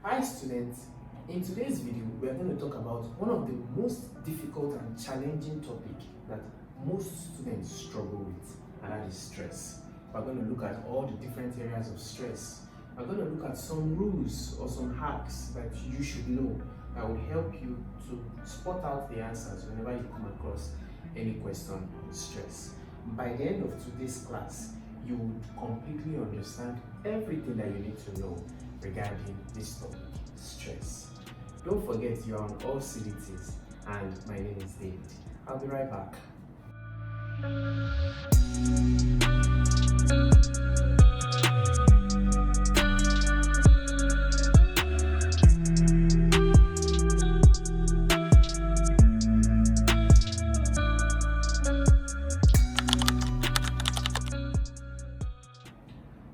Hi students, in today's video we are going to talk about one of the most difficult and challenging topics that most students struggle with, and that is stress. We're going to look at all the different areas of stress. We're going to look at some rules or some hacks that you should know that will help you to spot out the answers whenever you come across any question on stress. By the end of today's class, you would completely understand everything that you need to know regarding this topic, stress. Don't forget you are on all CDTs, and my name is David. I'll be right back.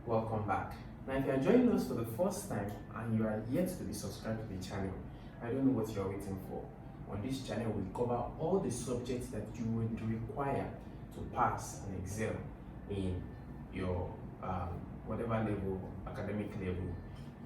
Welcome back. Now, if you are joining us for the first time and you are yet to be subscribed to the channel, I don't know what you are waiting for. On this channel, we cover all the subjects that you would require to pass and excel in your whatever level, academic level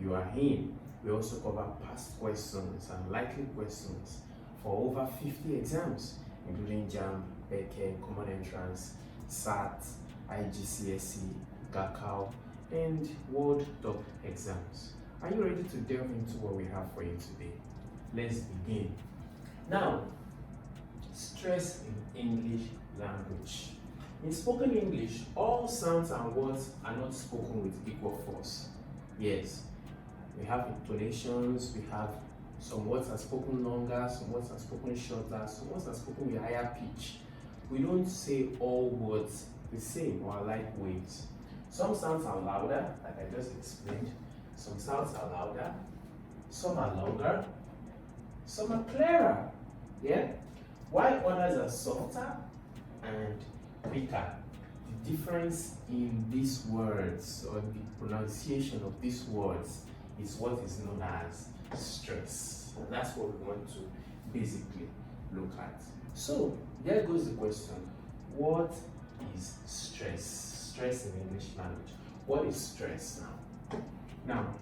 you are in. We also cover past questions and likely questions for over 50 exams, including JAMB, WAEC, Common Entrance, SAT, IGCSE, GACAO, and World Top exams. Are you ready to delve into what we have for you today? Let's begin. Now, stress in English language. In spoken English, all sounds and words are not spoken with equal force. Yes, we have intonations, we have some words are spoken longer, some words are spoken shorter, some words are spoken with higher pitch. We don't say all words the same or like ways. Some sounds are louder, like I just explained. Some sounds are louder, some are longer, some are clearer, yeah? While others are softer and quicker. The difference in these words or the pronunciation of these words is what is known as stress. And that's what we want to basically look at. So, there goes the question. What is stress? Stress in English language. What is stress now? Now,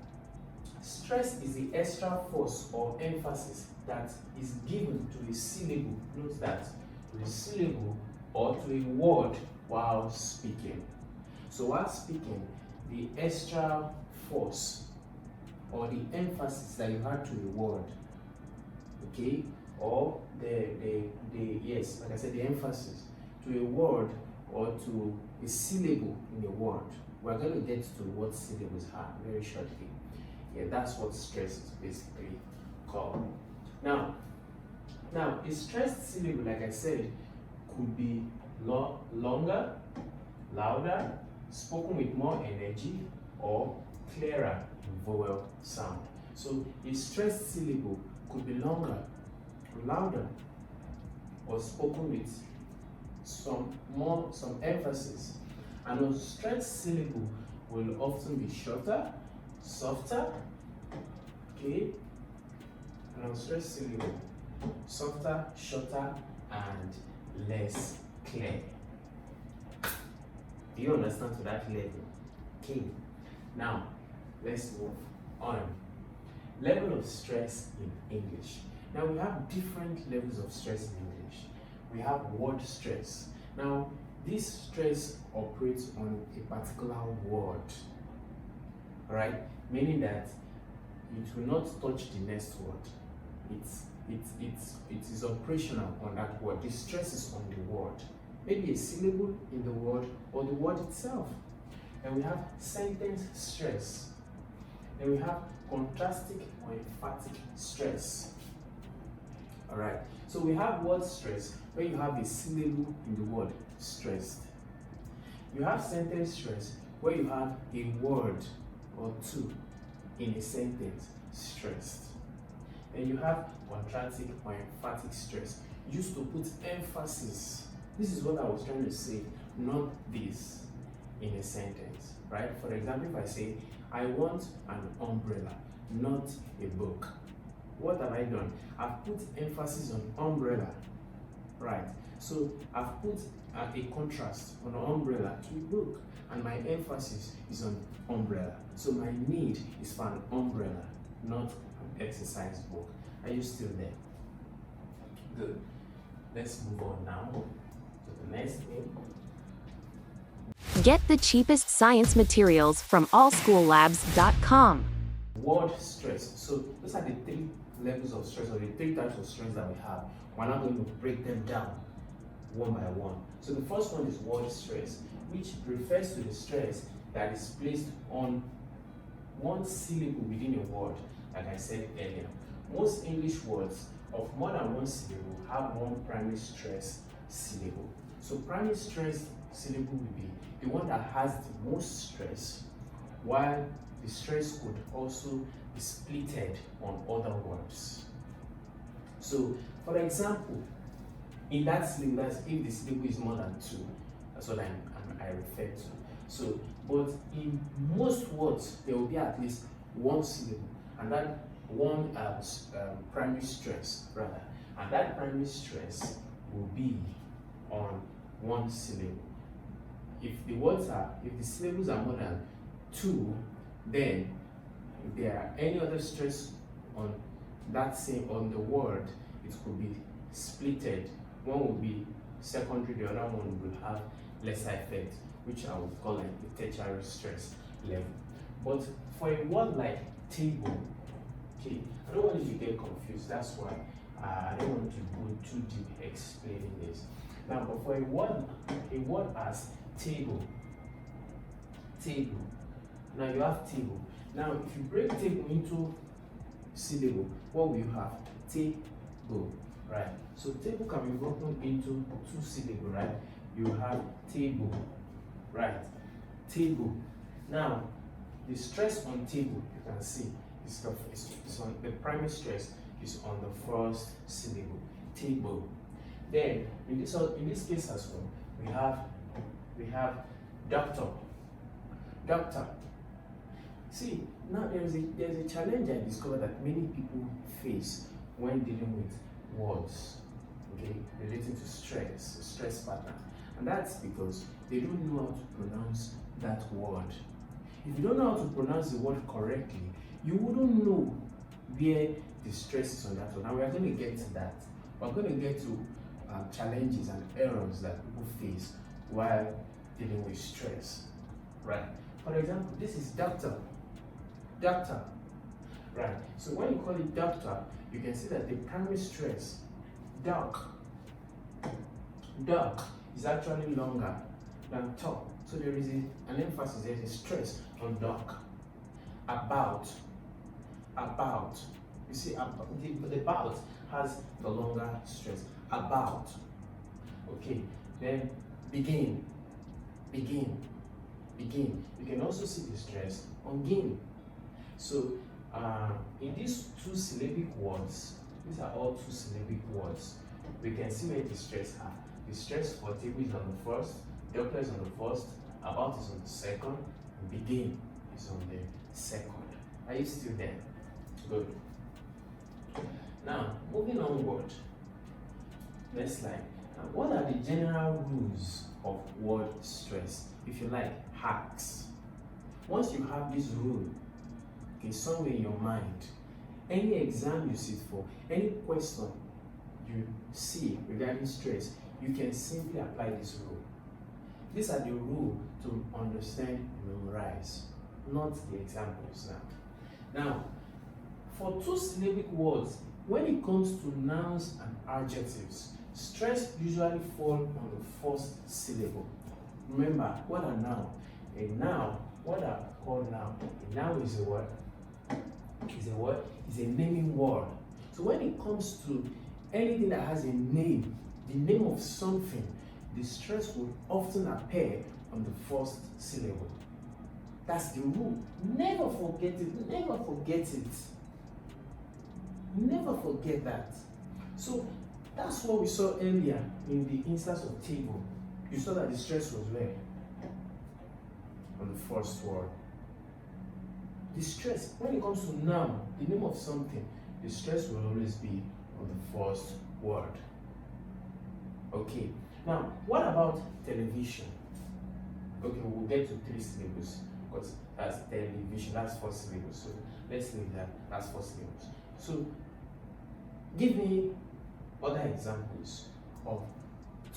stress is the extra force or emphasis that is given to a syllable. Note that, to a syllable or to a word while speaking. So while speaking, the extra force or the emphasis that you add to a word, okay, or yes, like I said, the emphasis to a word or to a syllable in a word. We're going to get to what syllables are very shortly. Yeah, that's what stress is basically called. Now, a stressed syllable, like I said, could be longer, louder, spoken with more energy, or clearer in vowel sound. So a stressed syllable could be longer, louder, or spoken with some emphasis. And a stressed syllable will often be shorter, softer, okay, and a stressed syllable softer, shorter, and less clear. Do you understand to that level? Okay. Now, let's move on. Level of stress in English. Now, we have different levels of stress in English. We have word stress. Now, this stress operates on a particular word, right? Meaning that it will not touch the next word. It is operational on that word. The stress is on the word. Maybe a syllable in the word or the word itself. And we have sentence stress. Then we have contrastive or emphatic stress. Alright, so we have word stress where you have a syllable in the word stressed. You have sentence stress where you have a word or two in a sentence stressed. And you have contrastive or emphatic stress used to put emphasis. This is what I was trying to say, not this in a sentence, right? For example, if I say, I want an umbrella, not a book. What have I done? I've put emphasis on umbrella, right? So I've put a contrast on umbrella to a book, and my emphasis is on umbrella. So my need is for an umbrella. not an exercise book. Are you still there? Good. Let's move on now to the next thing. Get the cheapest science materials from allschoollabs.com. Word stress. So those are the three levels of stress, or the three types of stress that we have. We're now going to break them down one by one. So the first one is word stress, which refers to the stress that is placed on one syllable within a word, like I said earlier. Most English words of more than one syllable have one primary stress syllable. So primary stress syllable will be the one that has the most stress, while the stress could also be splitted on other words. So, for example, in that syllable, that's if the syllable is more than two, that's what I refer to. So, but in most words, there will be at least one syllable, and that one primary stress, rather, and that primary stress will be on one syllable. If the syllables are more than two, then if there are any other stress on on the word, it could be splitted. One will be secondary, the other one will have lesser effect, which I would call like the tertiary stress level. But for a word like table, okay, I don't want you to get confused. That's why I don't want to go too deep explaining this. Now, but for a word as table. Now you have table. Now, if you break table into syllable, what will you have? Table, right? So table can be broken into two syllables, right? You have table, right? Table. Now, the stress on table, you can see, is on the primary stress is on the first syllable, table. Then, in this case as well, we have doctor. See, now there's a challenge I discovered that many people face when dealing with words, okay, relating to stress pattern, and that's because they don't know how to pronounce that word. If you don't know how to pronounce the word correctly, you wouldn't know where the stress is on that one. Now we are going to get to that. We're going to get to challenges and errors that people face while dealing with stress, right? For example, this is doctor, right? So when you call it doctor, you can see that the primary stress, doc, is actually longer than talk. So there is an emphasis, there's a stress on doc. About. You see, the about has the longer stress. About. Okay, then begin. You can also see the stress on gain. So in these two syllabic words, these are all two syllabic words, we can see where the stress are. The stress for table is on the first, doctor is on the first, about is on the second, and begin is on the second. Are you still there? Good. Now, moving onward. Next slide. Now, what are the general rules of word stress? If you like, hacks. Once you have this rule, okay, somewhere in your mind, any exam you sit for, any question you see regarding stress, you can simply apply this rule. These are the rules to understand and memorize, not the examples now. Now, for two syllabic words, when it comes to nouns and adjectives, stress usually falls on the first syllable. Remember, what are noun? A noun, what are called noun? A noun is a word. Is a naming word. So when it comes to anything that has a name, the name of something, the stress will often appear on the first syllable. That's the rule. Never forget it. Never forget it. Never forget that. So that's what we saw earlier in the instance of table. You saw that the stress was where? On the first word. The stress, when it comes to noun, the name of something, the stress will always be on the first word. Okay. Now, what about television? Okay, we'll get to three syllables because That's television. That's 4 syllables. So let's leave that. That's 4 syllables. So give me other examples of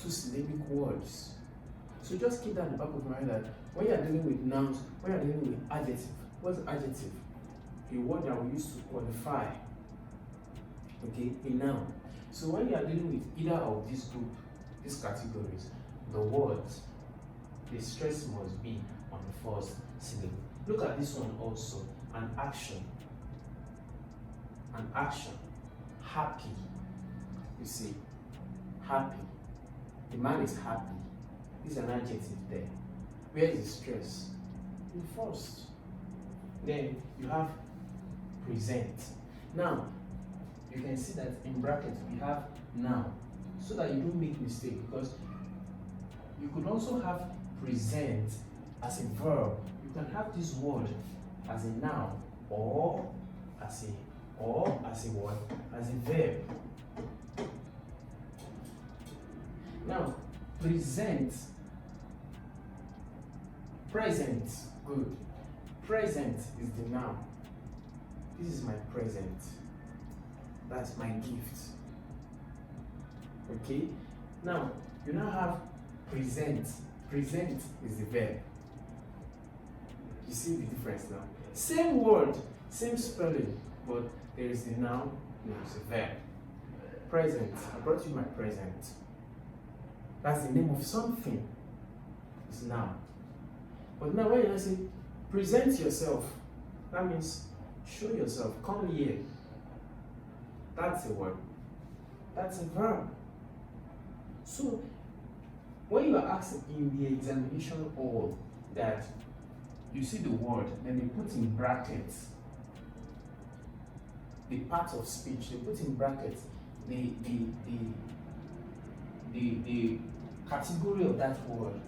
2-syllabic words. So just keep that in the back of your mind that when you are dealing with nouns, when you are dealing with adjective, what's adjective? A word that we use to qualify, okay, a noun. So when you are dealing with either of these these categories, the words, the stress must be on the first syllable. Look at this one also, an action. An action. Happy. You see, happy. The man is happy. This is an adjective there. Where is the stress? In the first. Then you have present. Now, you can see that in brackets we have noun, so that you don't make mistake, because you could also have present as a verb. You can have this word as a noun or as a word as a verb. Now, present, good. Present is the noun. This is my present. That's my gift. Okay? Now, you now have present. Present is the verb. You see the difference now? Same word, same spelling, but there is the noun, there is a verb. Present. I brought you my present. That's the name of something. It's noun. But now when you say present yourself, that means show yourself. Come here. That's a word. That's a verb. So when you are asked in the examination hall that you see the word, then they put in brackets the part of speech, they put in brackets the category of that word,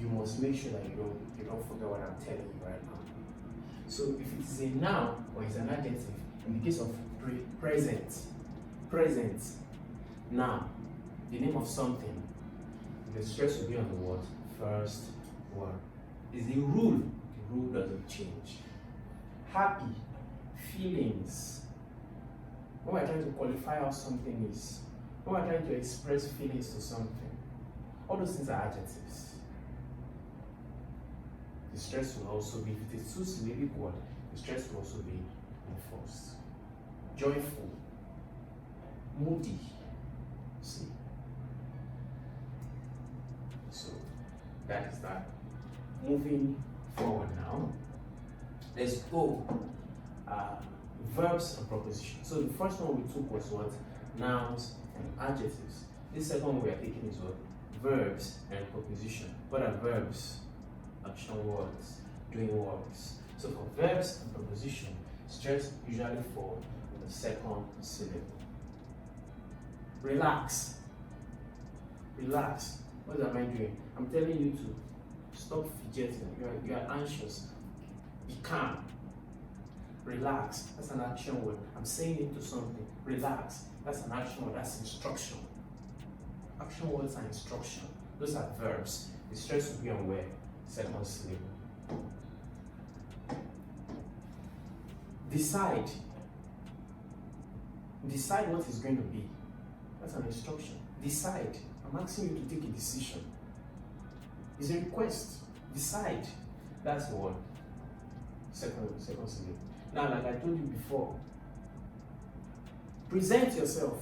you must make sure that you don't forget what I'm telling you right now. So if it is a noun or it's an adjective, in the case of present, noun, the name of something, the stress will be on the word first word. Is the rule. The rule doesn't change. Happy, feelings. When we're trying to qualify how something is, when we're trying to express feelings to something, all those things are adjectives. The stress will also be, if it is 2-syllabic word, the stress will also be on the first. Joyful, moody. See? So that is that. Moving forward now, let's go. Verbs and prepositions. So the first one we took was what? Nouns and adjectives. This second one we are taking is what? Verbs and preposition. What are verbs? Action words, doing works. So for verbs and preposition, stress usually fall on the second syllable. Relax. Relax. What am I doing? I'm telling you to stop fidgeting. You are anxious. Be calm. Relax. That's an action word. I'm saying it to something. Relax. That's an action word. That's instruction. Action words are instruction. Those are verbs. The stress will be on where? Second syllable. Decide. Decide what is going to be. That's an instruction. Decide. I'm asking you to take a decision. It's a request. Decide. That's the word. Second syllable. Now, like I told you before, present yourself.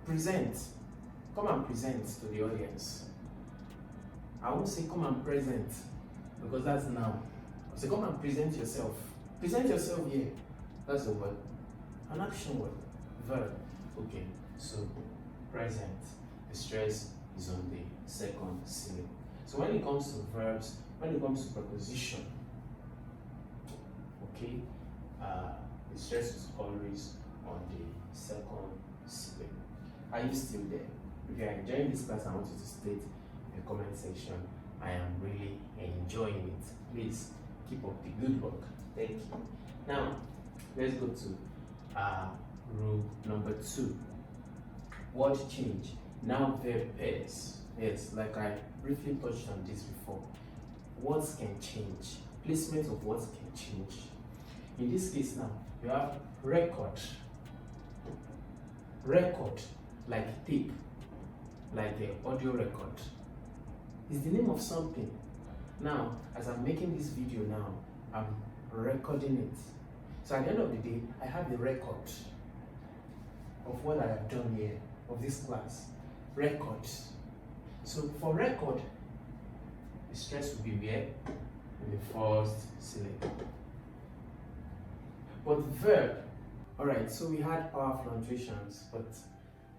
Present. Come and present to the audience. I won't say come and present, because that's now. I'll say come and present yourself. Present yourself here. That's the word. An action word. Verb. Okay. So present. The stress is on the second syllable. So when it comes to verbs, when it comes to preposition, okay, the stress is always on the second syllable. Are you still there? If you are enjoying this class, I want you to state in the comment section, I am really enjoying it. Please keep up the good work. Thank you. Now, let's go to rule number 2. Word change. Now verb pairs. Yes, like I briefly touched on this before. Words can change. placement of words can change. In this case now, you have record, like tape, like an audio record. It's the name of something. Now, as I'm making this video now, I'm recording it. So at the end of the day, I have the record of what I have done here, of this class. Records. So for record, the stress will be where? In the first syllable. But verb, alright, so we had power fluctuations, but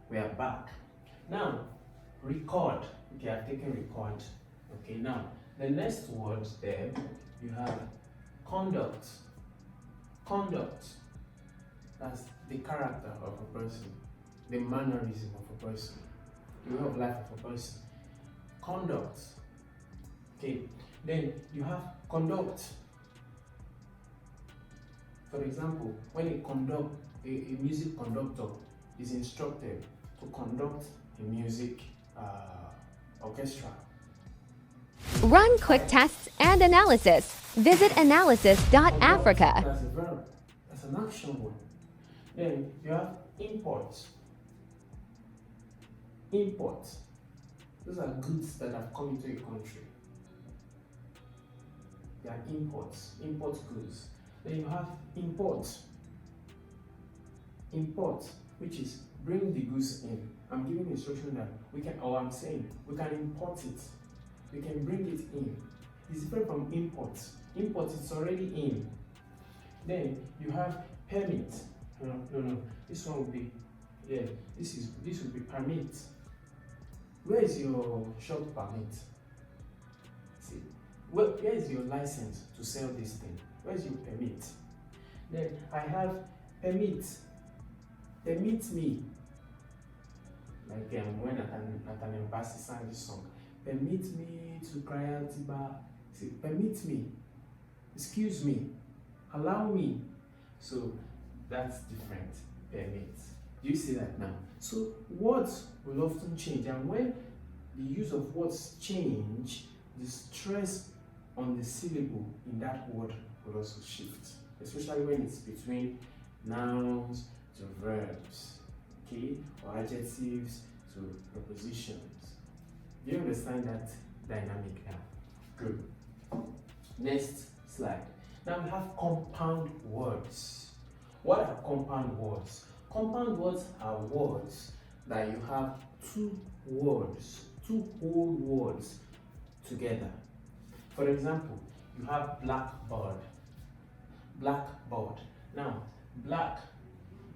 we are back. Now, record. Okay, I've taken record. Okay, now, the next word there, you have conduct. Conduct. That's the character of a person, the mannerism of a person, the way of life of a person. Conduct. Okay, then you have conduct. For example, when a music conductor is instructed to conduct a music orchestra. Run quick tests and analysis. Visit analysis.africa. That's a verb. That's an action word. Then you have import. Import. Those are goods that have come into a country. They are imports. Import goods. Then you have import. Import, which is bring the goods in. I'm giving instruction that we can, or I'm saying we can import it. We can bring it in. It's different from import. Import, it's already in. Then you have permit. No. This one will be, this will be permit. Where is your shop permit? See, where is your license to sell this thing? Where is your permit? Then I have permit. Permit me. Like when at an embassy sang this song. Permit me to cry out Tiba. See, permit me. Excuse me. Allow me. So that's different. Permit. Do you see that now? So words will often change, and when the use of words change, the stress on the syllable in that word will also shift, especially when it's between nouns to verbs, okay, or adjectives to prepositions. Do you understand that dynamic now? Good. Next slide. Now we have compound words. What are compound words? Compound words are words that you have two whole words together. For example, you have blackboard. Blackboard. Now, black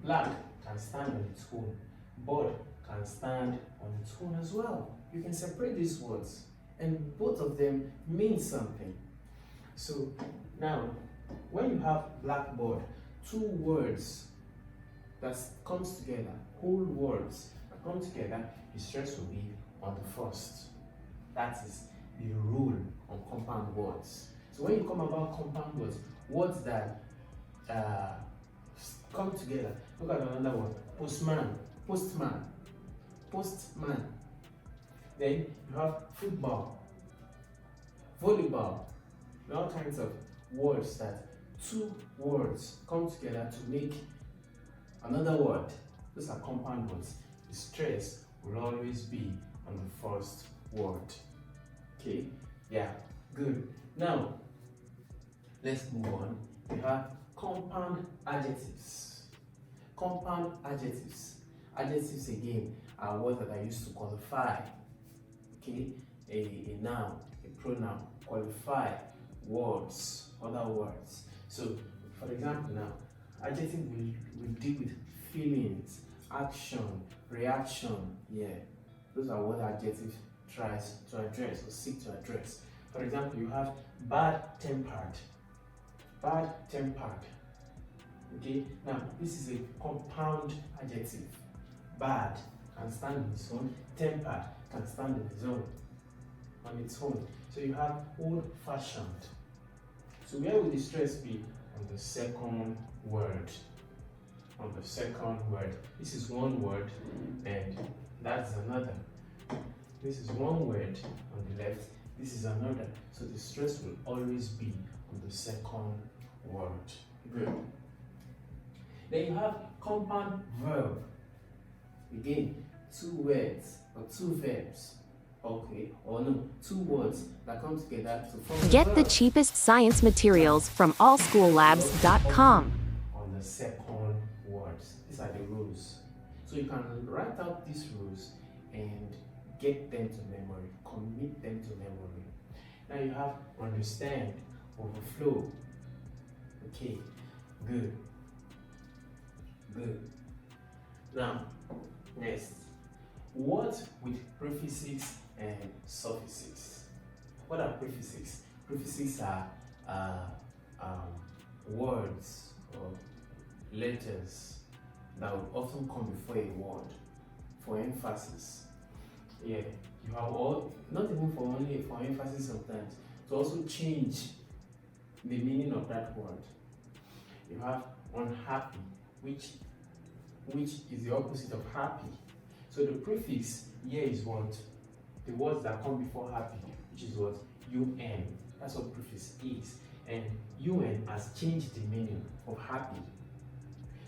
can stand on its own. Board can stand on its own as well. You can separate these words, and both of them mean something. So now, when you have blackboard, two words that comes together, whole words that come together, the stress will be on the first. That is the rule on compound words. So when you come about compound words, words that come together, look at another one: postman, postman, postman. Then you have football, volleyball, and all kinds of words that two words come together to make another word. Those are compound words. The stress will always be on the first word. Okay? Yeah, good. Now, let's move on. We have compound adjectives. Compound adjectives. Adjectives again are words that are used to qualify. Okay? A noun, a pronoun, qualify words, other words. So, for example now, adjective will deal with feelings, action, reaction. Yeah, those are what adjective tries to address or seek to address. For example, you have bad-tempered. Bad-tempered. Okay, now this is a compound adjective. Bad can stand on its own. Tempered can stand on its own. So you have old-fashioned. So where will the stress be? On the second word. On the second word. This is one word and that's another. This is one word on the left. This is another. So the stress will always be on the second word. Good. Then you have compound verb. Again, two words or two verbs. Okay, or no, two words that come together to form a Get the verb. cheapest science materials from allschoollabs.com. On the second words. These are the rules. So you can write out these rules and get them to memory, commit them to memory. Now you have understand, overflow. Okay, good. Good. Now, next. What with prefixes and suffixes? What are prefixes? Prefixes are words or letters that would often come before a word for emphasis. Yeah, you have all, not even for only for emphasis sometimes, to also change the meaning of that word. You have unhappy, which is the opposite of happy. So the prefix here is what? The words that come before happy, which is what? UN. That's what prefix is. And UN has changed the meaning of happy.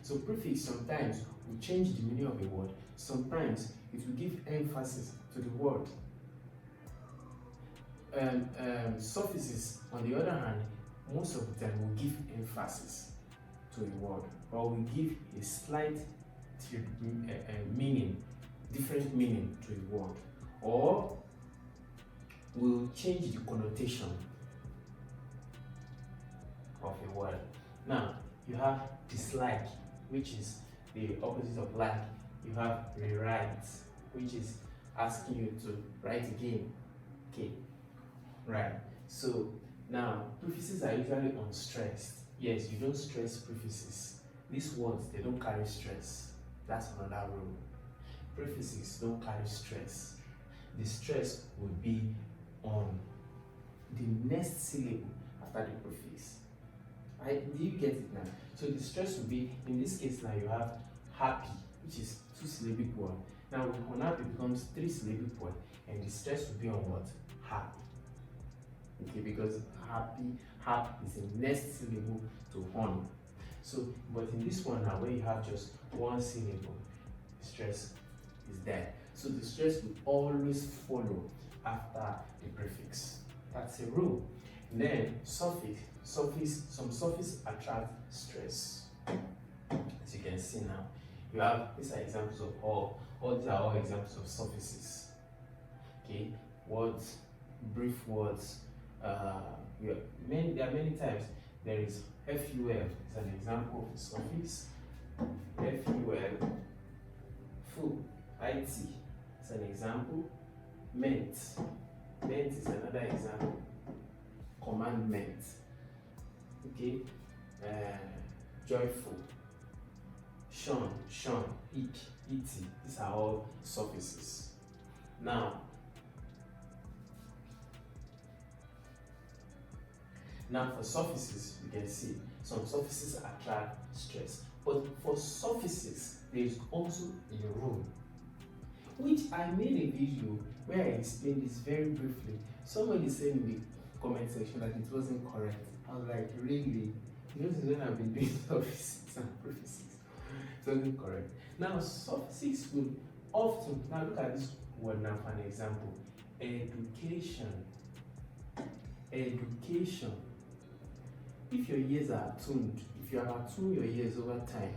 So prefix sometimes will change the meaning of a word. Sometimes it will give emphasis to the word. Suffixes, on the other hand, most of the time will give emphasis to a word, or will give a slight meaning, different meaning to a word, or will change the connotation of a word. Now, you have dislike, which is the opposite of like. You have rewrite, which is asking you to write again. Okay, right. So now, prefixes are usually unstressed. Yes, you don't stress prefixes. These words, they don't carry stress. That's another rule. Prefixes don't carry stress. The stress will be on the next syllable after the prefix. Do you get it now? So the stress will be, in this case now you have happy, which is two-syllabic word. Now with unhappy becomes three-syllabic word, and the stress will be on what? Happy. Okay, because happy is the next syllable to on. So, but in this one now, where you have just one syllable, the stress is there. So the stress will always follow after the prefix. That's a rule. And then some suffix attract stress. As you can see now, you have, these are examples of all these are all examples of suffixes. Okay, words, brief words. There are many types. There is FUL, it's an example of a suffix. FUL, full, IT, it's an example. Meant is another example. Commandment, okay. Joyful, shone, it, these are all suffixes. Now for suffixes, you can see some suffixes attract stress, but for suffixes there is also a rule, which I made a video where I explained this very briefly. Somebody said in the comment section that it wasn't correct. I was like, really? This is when I've been doing suffixes and prefixes. It wasn't correct. Now suffixes will often, now look at this word now for an example. Education. If your ears are attuned, if you have attuned your ears over time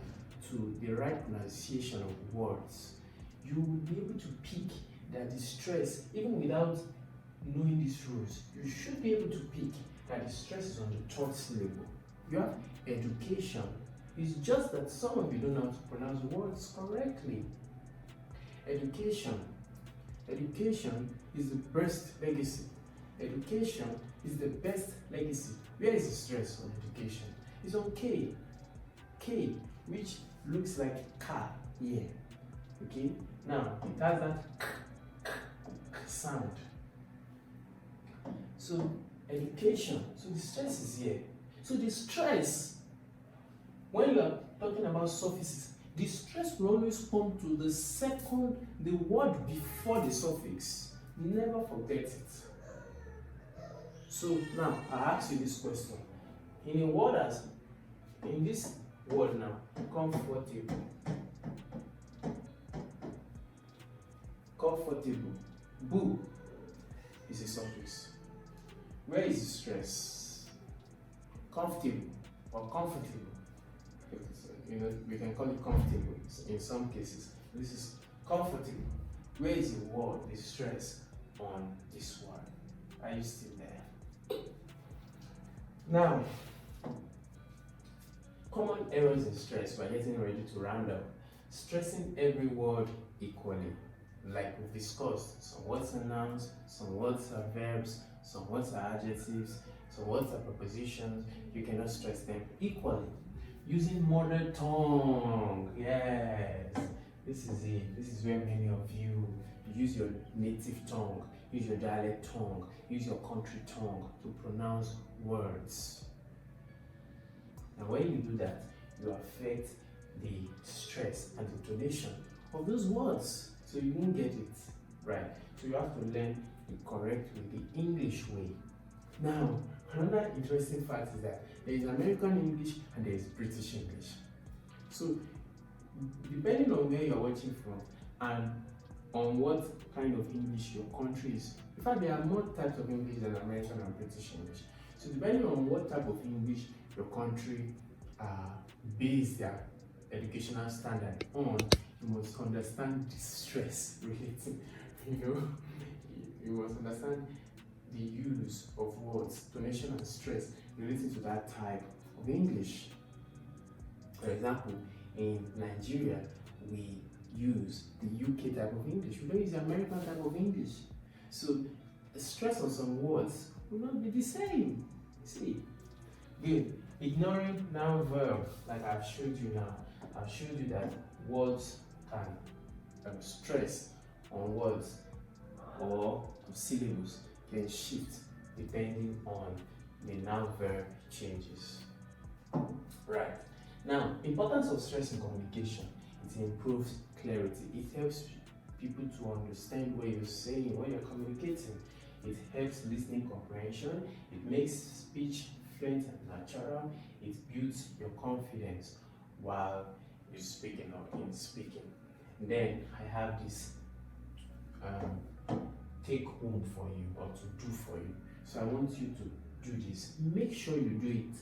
to the right pronunciation of words, you will be able to pick that the stress, even without knowing these rules, you should be able to pick that the stress is on the third syllable. You have education. It's just that some of you don't know how to pronounce words correctly. Education is the best legacy. Education is the best legacy. Where is the stress on education? It's on K, which looks like car here. Okay, now it has that sound. So education, so the stress is here. So the stress, when you are talking about suffixes, the stress will always come to the word before the suffix. Never forget it. So now I ask you this question: in a word as in this word now, comfortable. Comfortable. Boo is a suffix. Where is the stress? Comfortable or comfortable. You know, we can call it comfortable in some cases. This is comfortable. Where is the word, the stress on this word? Are you still there? Now, common errors in stress. We're getting ready to round up. Stressing every word equally. Like we've discussed, some words are nouns, some words are verbs, some words are adjectives, some words are prepositions. You cannot stress them equally. Using mother tongue, yes, this is it. This is where many of you use your native tongue, use your dialect tongue, use your country tongue to pronounce words. And when you do that, you affect the stress and the intonation of those words, so you won't get it right. So you have to learn the correct way, the English way. Now, another interesting fact is that there is American English and there is British English. So, depending on where you're watching from and on what kind of English your country is, in fact, there are more types of English than American and British English. So, depending on what type of English your country base their educational standard on, you must understand the stress relating, you must understand the use of words, tonation and stress related to that type of English. For example, in Nigeria, we use the UK type of English. We don't use the American type of English. So the stress on some words will not be the same. See? Good. Ignoring noun-verb, like I've showed you now. I've showed you that words can stress on words or syllables can shift depending on the noun-verb changes. Right. Now, importance of stress in communication. It improves clarity. It helps people to understand what you're saying, what you're communicating. It helps listening comprehension. It makes speech fluent and natural. It builds your confidence while you're speaking or in speaking. Then I have this take home for you or to do for you. So I want you to do this. Make sure you do it.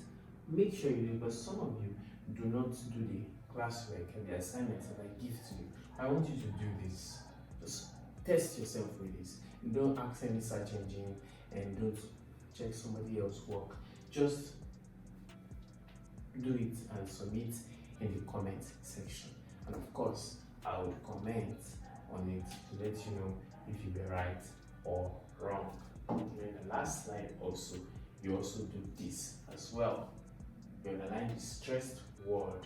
Make sure you do it, but some of you do not do the classwork and the assignments that I give to you. I want you to do this. Just test yourself with this. Don't ask any search engine and don't check somebody else's work. Just do it and submit in the comment section. And of course, I would comment on it to let you know if you were right or wrong. During the last slide also, you also do this as well. You underline the stressed word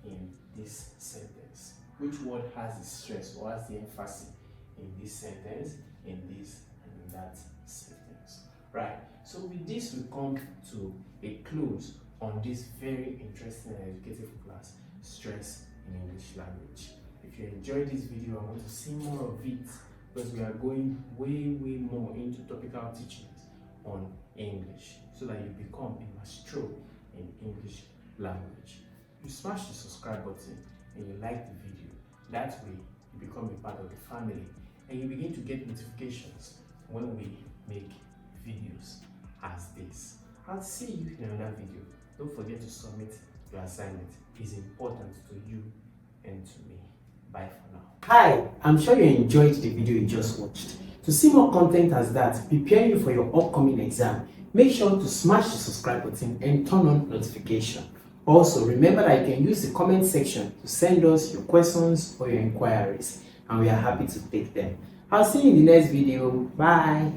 in this sentence. Which word has the stress or has the emphasis in this sentence, in this and in that sentence? Right. So with this, we come to a close on this very interesting and educative class, Stress in English Language. If you enjoyed this video, I want to see more of it because we are going way more into topical teachings on English so that you become a maestro in English language. You smash the subscribe button and you like the video. That way, you become a part of the family and you begin to get notifications when we make videos as this. I'll see you in another video. Don't forget to submit your assignment. It's important to you and to me. Bye for now. Hi, I'm sure you enjoyed the video you just watched. To see more content as that, preparing you for your upcoming exam, make sure to smash the subscribe button and turn on notification. Also, remember that you can use the comment section to send us your questions or your inquiries, and we are happy to take them. I'll see you in the next video. Bye.